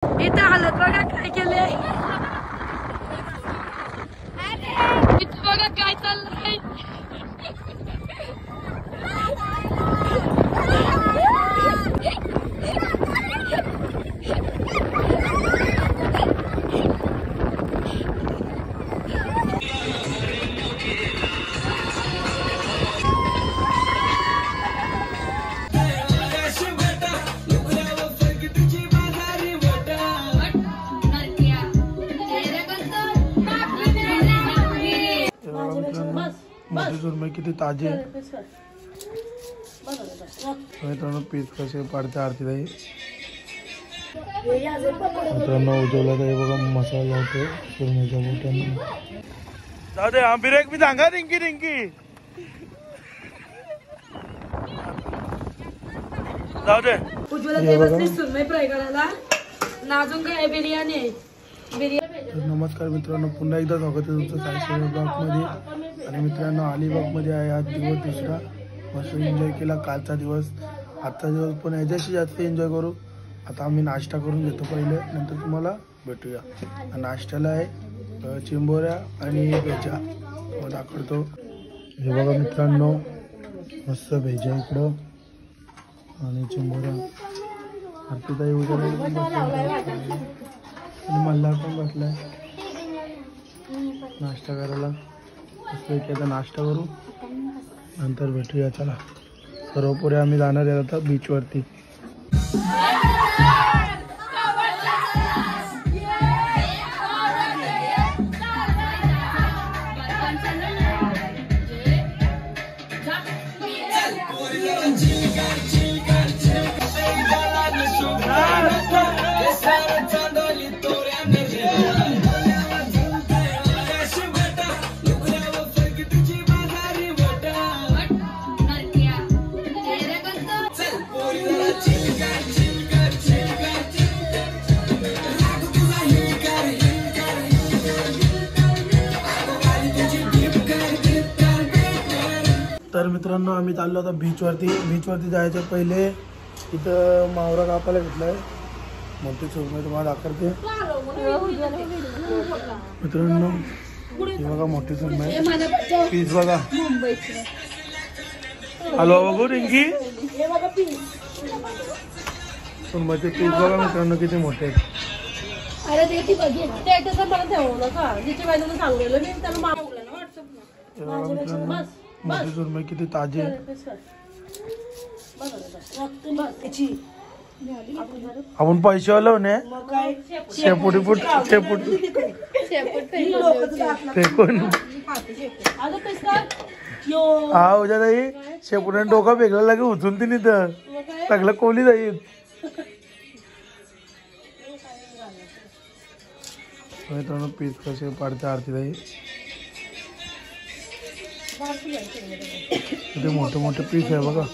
इथं हालत बघा काय केले, इथं बघा काय चाललंय. मोठी सुरमई किती ताजी आहे मित्रांनो. पीस कसे पाडते आरती ताई. मित्रांनो उजवला तर बघा मसाला लावतो सुरमईच्या बोटांना. जाऊ दे ब्रेक बी सांगा. रिंकी रिंकी जाऊ दे. सुरमई फ्राय करायला नाजून काय बिर्याणी आहे. नमस्कार मित्रांनो, पुन्हा एकदा स्वागत आहे तुमचं सायसर ब्लॉग मध्ये. आणि मित्रांनो अलिबाग मध्ये आहे आज दिवस दुसरा. मस्त एन्जॉय केला कालचा दिवस. आजचा दिवस पण याच्याशी जास्त एन्जॉय करू. आता आम्ही नाश्ता करून घेतो पहिले, नंतर तुम्हाला भेटूया. नाश्त्याला आहे चिंबोऱ्या आणि भेजा दाखवतो. हे बघा मित्रांनो मस्त भेजा इकडं आणि चिंबोऱ्या. आरतीताई वगैरे आणि मल्हार पण बसलाय नाश्ता करायला. आता नाश्ता करू नंतर भेटूया. चला सर्व पुढे आम्ही जाणार आहे आता बीचवरती. तर मित्रांनो आम्ही चाललो आता बीचवरती. बीचवरती जायच्या पहिले इथं मावरा कापायला घेतलाय. मोठी सुरमई तुम्हाला दाखवते मित्रांनो. ही बघा मोठी सुरमई पीस बघा. हॅलो बघू रिंकी सुरमईचे पीस बघा मित्रांनो किती मोठे आहेत. मोठी सुरमई किती ताजी आहे. आपण पैसे आलो ने शेपुटी फुट शेपुटी फेकून हा उद्या जाई शेपुटीने डोका फेकला लागे उचलती नाही तर सगळं कोली जाईल. मित्रांनो पीस कसे पाडते आरती ताई. किती मोठे मोठे पीस आहे बघा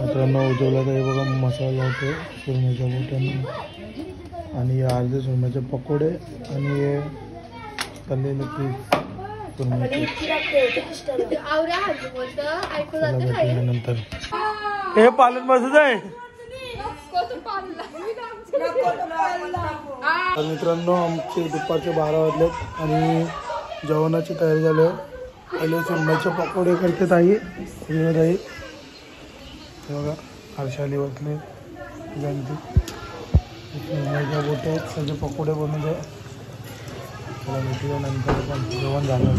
मित्रांनो. उजवला तर बघा मसाला लावतो सुरमईच्या बोटांना. आणि अर्धे सुरमईचे पकोडे आणि हे तळलेले पीस सुरमईचे. नंतर हे पालन बसत आहे. तर मित्रांनो आमचे दुपारचे 12 वाजलेत आणि जेवणाची तयारी झाली आहे. पहिले सुरमईचे पकोडे करते ताई. ताई बघा हर्षाली बसले सुरमईच्या बोटे त्याचे पकोडे बनवले. नंतर पण जेवण झालं.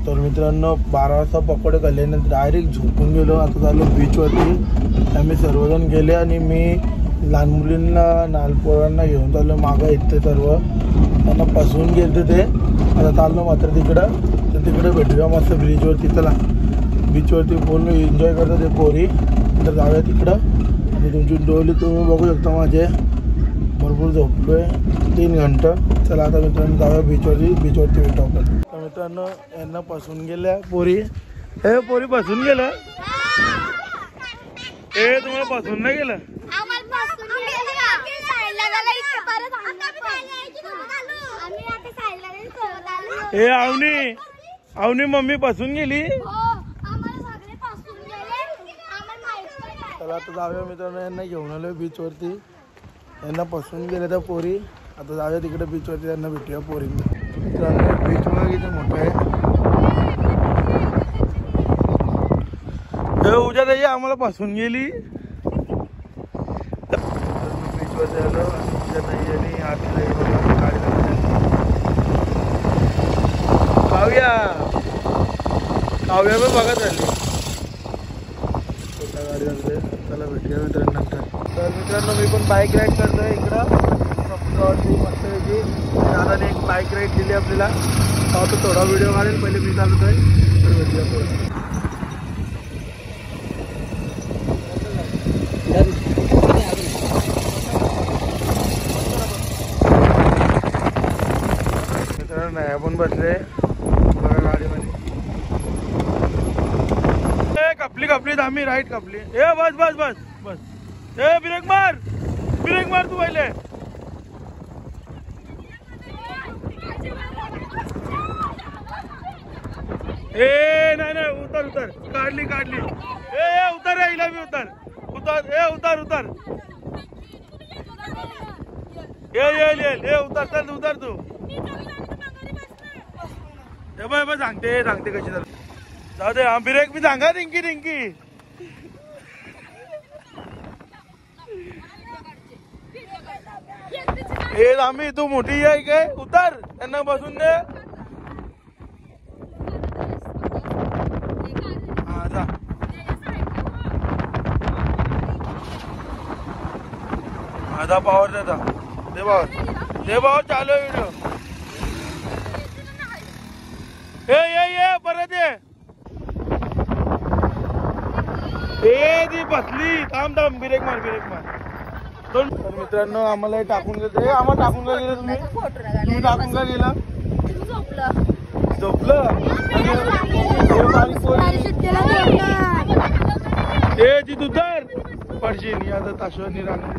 तर मित्रांनो 12 वाजता पकोडे खाल्ल्यानंतर डायरेक्ट झोपून गेलो. आता झालो बीचवरती. आम्ही सर्वजण गेले आणि मी लहान मुलींना लहान पोरांना घेऊन चाललो मागं येते सर्व. त्यांना फसवून गेले ते. आता चाललो मात्र तिकडं. तर तिकडे भेटूया मस्त ब्रिजवरती. चला बीचवरती पूर्ण एन्जॉय करतात ते पोरी. तर जाऊया तिकडं. आणि तुमची डोली तुम्ही बघू शकता माझे भरपूर झोपलो आहे 3 घंटा. चला आता मित्रांनो जाऊया बीचवरती. बीचवरती भेटू आपण. तर मित्रांनो यांना फसवून गेल्या पोरी. हे पोरी फसवून गेलं. हे तुम्हाला फसवून नाही गेलं. ए आवनी मम्मी फसून गेली. चला आता जाऊया मित्रांनो, यांना घेऊन आलो बीचवरती. यांना पसरून गेले त्या पोरी. आता जाऊया तिकडे बीचवरती, त्यांना भेटूया पोरींना. मित्रांनो बीच बघा किती मोठं आहे. उद्या ताई आम्हाला पासून गेली बीचवरती आलो. उद्या ताई आणि आतला काव्या काव्या पण बघा चालली छोट्या गाडीमध्ये. चला भेटूया मित्रांनो नंतर. तर मित्रांनो मी पण बाईक राईड करतोय इकडं समुद्रावरती मस्तपैकी. दादाने एक बाईक राईड दिली आपल्याला. तो थोडा व्हिडिओ काढेल, पहिले मी चालतोय. तर भेटूया मित्रांनो. नाही आपण बसले बघा गाडीमध्ये. कपली कपली आम्ही राईट कपली. ए बस बस बस बस. ए ब्रेक मार तू पहिले. ए नाही नाही उतर उतर. काढली काढली. ए उतर रे हिला बी उतर उतर. ए उतर उतर. ये उतर चल उतर तू. ए बाय सांगते सांगते कशी तर जाऊ दे. ब्रेक बी सांगा रिंकी रिंकी. ए आम्ही तू मोठी आहे काय. उतर त्यांना बसून दे. हा जा. माझा पावर देता दे पावर चालू व्हिडिओ. ये परत ये ती बसली. थांब ब्रेक मार. तर मित्रांनो आम्हाला टाकून गेले. आम्हाला टाकून का गेलं तुम्ही टाकून का गेला. झोपलं ए ती तू तर पडशील. आता ताशवानी राहणार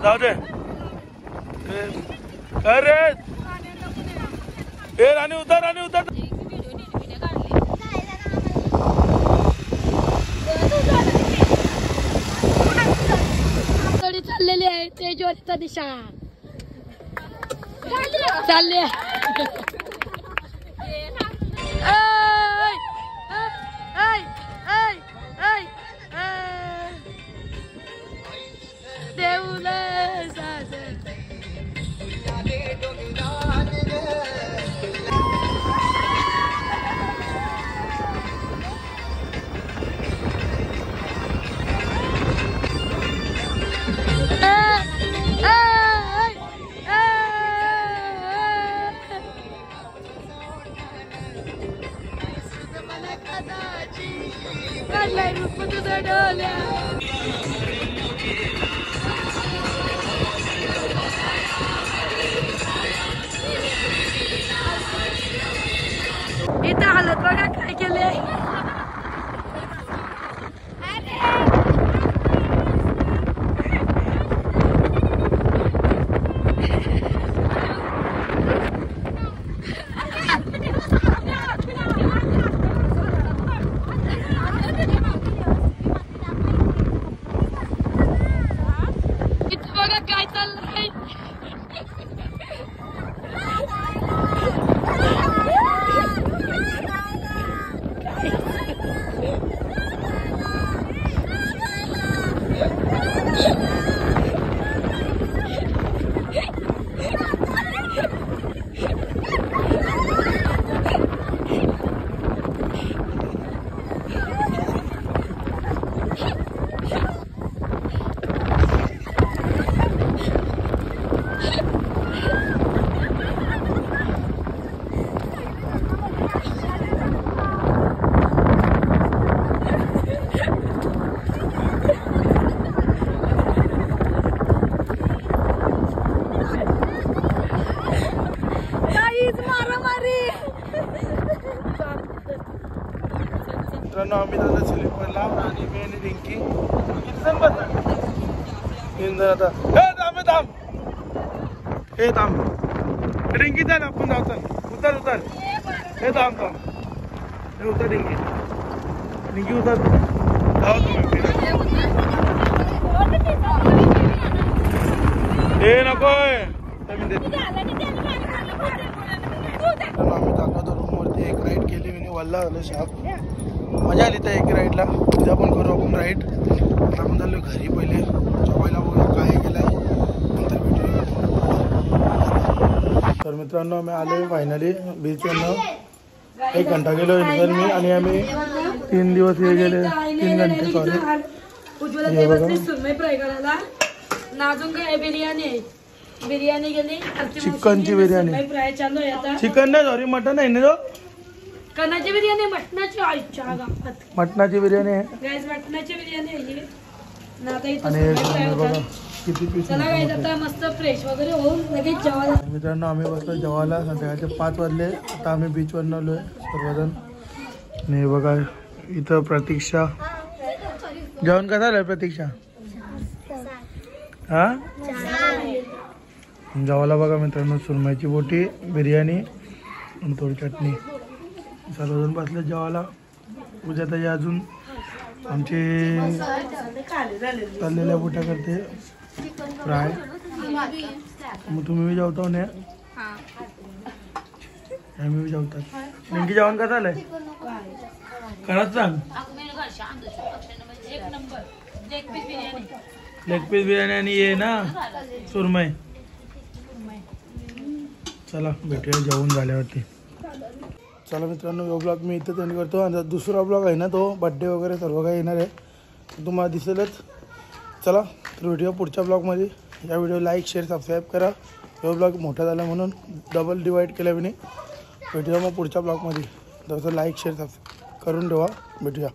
जाऊ दे. अरे ए राणी उतर चाललेली आहे ते ज्योतीचा दिशा चालले. इथं हालत बघा काय केले. इथं बघा काय चाललंय. मित्रांनो आम्ही आता स्लीपरला आणि मी आणि रिंकी किती जण बसणार. 3 जण. आता थांब रिंकी जा ना आपण जाऊ. चल उतर. हे थांब हे उतर रिंकी. निघी होतात जाऊ तुम्ही हे नकोय आम्ही दाखवतो रूमवरती एक राईड केली मी वल्ला झालं शाप मजा आली तर एक राईडला उद्या पण करू आपण राईड आता आपण झालो घरी पहिले जेवायला बघूया काय केलं आहे नंतर भेटूया तर मित्रांनो आम्ही आलो फायनली बीचवरनं 1 घंटा गेलो नंतर मी आणि आम्ही 3 दिवस हे गेले 3 घंटे सॉरी उज्ज्वला बसली सुरमई फ्राय करायला नाजून काय बिर्याणी बिर्याणी गेली चिकनची बिर्याणी फ्राय चालू आहे आता चिकन नाही सॉरी मटन आहे ना तो कणाची बिर्याणी मटणाची आईच्या गावात मटणाची बिर्याणी आहे गाईस मटणाची बिर्याणी आहे ही ना आता इथं आणि सुरमई फ्राय बघा होतात. किती पीस चला गाईस आता मस्त फ्रेश वगैरे होऊन लगेच जेवायला मित्रांनो आम्ही बसलो जेवायला संध्याकाळचे 5 वाजले आता आम्ही बीचवर आलो आहे सर्वजण आणि बघा इथं प्रतीक्षा जेवण कसं झालं प्रतीक्षा हा जेवायला बघा मित्रांनो सुरमईची बोटी बिर्याणी आणि थोडी चटणी सर्वजण बसले जेवायला उद्या ताई अजून आमचे तळलेल्या बोट्या करते फ्राय मग तुम्ही बी जेवता ना आम्ही बी जेवतात नेमकी जेवण कसं आलंय खरंच सांग लेग पीस बिर्याणी आणि ये ना सुरमई चला भेटूया जेवण झाल्यावरती चला मित्रांनो यो ब्लॉग मी इथं एंड करतो आणि दुसरा ब्लॉग आहे ना तो बड्डे वगैरे सर्व काही येणार आहे तुम्हाला दिसेलच चला तर भेटूया पुढच्या ब्लॉगमध्ये या व्हिडिओ लाईक शेअर सबस्क्राईब करा यो ब्लॉग मोठा झाला म्हणून डबल डिवाईड केला मी भेटूया मग पुढच्या ब्लॉगमध्ये तसं लाईक शेअर सबस्क्राईब करून ठेवा भेटूया